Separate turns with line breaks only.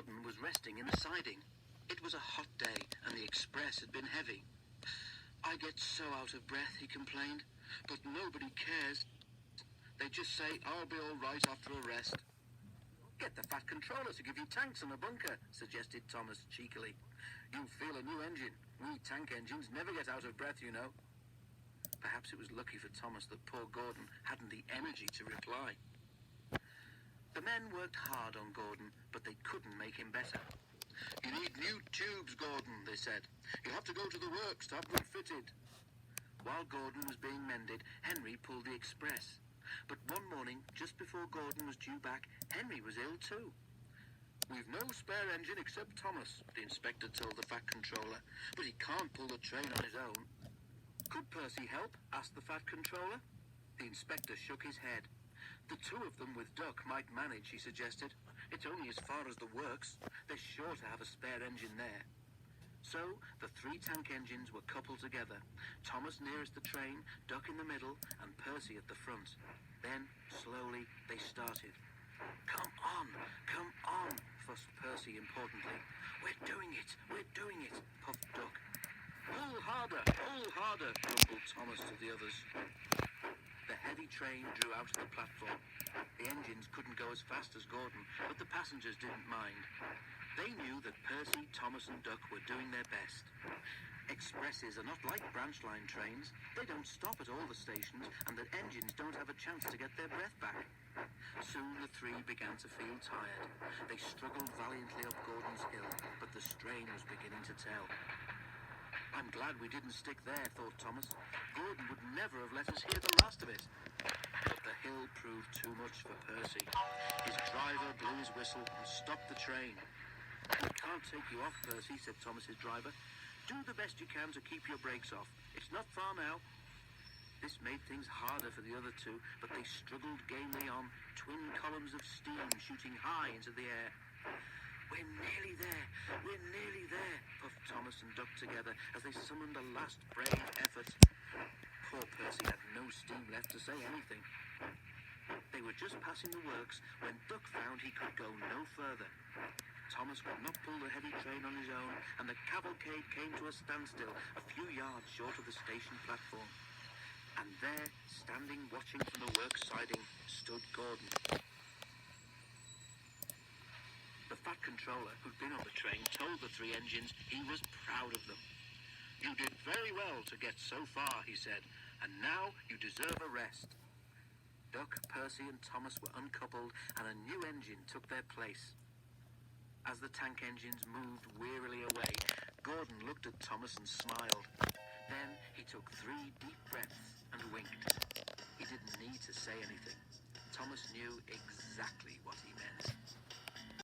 Gordon was resting in the siding. It was a hot day, and the express had been heavy. "I get so out of breath," he complained, "but nobody cares. They just say I'll be all right after a rest." "Get the Fat Controller to give you tanks and a bunker," suggested Thomas cheekily. "You'll feel a new engine. We tank engines never get out of breath, you know." Perhaps it was lucky for Thomas that poor Gordon hadn't the energy to reply. The men worked hard on Gordon, but they couldn't make him better. "You need new tubes, Gordon," they said. "You'll have to go to the works to have them fitted." While Gordon was being mended, Henry pulled the express. But one morning, just before Gordon was due back, Henry was ill too. "We've no spare engine except Thomas," the inspector told the Fat Controller, "but he can't pull the train on his own." "Could Percy help?" asked the Fat Controller. The inspector shook his head. "The two of them with Duck might manage," he suggested. "It's only as far as the works. They're sure to have a spare engine there." So the three tank engines were coupled together, Thomas nearest the train, Duck in the middle, and Percy at the front. Then, slowly, they started. Come on," fussed Percy importantly. We're doing it," puffed Duck. Pull harder," grumbled Thomas to the others. The heavy train drew out of the platform. The engines couldn't go as fast as Gordon, but the passengers didn't mind. They knew that Percy, Thomas and Duck were doing their best. Expresses are not like branch line trains. They don't stop at all the stations, and the engines don't have a chance to get their breath back. Soon the three began to feel tired. They struggled valiantly up Gordon's hill, but the strain was beginning to tell. "I'm glad we didn't stick there," thought Thomas. "Gordon would never have let us hear the last of it." But the hill proved too much for Percy. His driver blew his whistle and stopped the train. "We can't take you off, Percy," said Thomas's driver. "Do the best you can to keep your brakes off. It's not far now." This made things harder for the other two, but they struggled gamely on, twin columns of steam shooting high into the air. We're nearly there," puffed Thomas and Duck together as they summoned a last brave effort. Poor Percy had no steam left to say anything. They were just passing the works when Duck found he could go no further. Thomas could not pull the heavy train on his own, and the cavalcade came to a standstill a few yards short of the station platform. And there, standing watching from the works siding, stood Gordon. The Fat Controller, who'd been on the train, told the three engines he was proud of them. "You did very well to get so far," he said, "and now you deserve a rest." Duck, Percy and Thomas were uncoupled, and a new engine took their place. As the tank engines moved wearily away, Gordon looked at Thomas and smiled. Then he took 3 deep breaths and winked. He didn't need to say anything. Thomas knew exactly what he meant.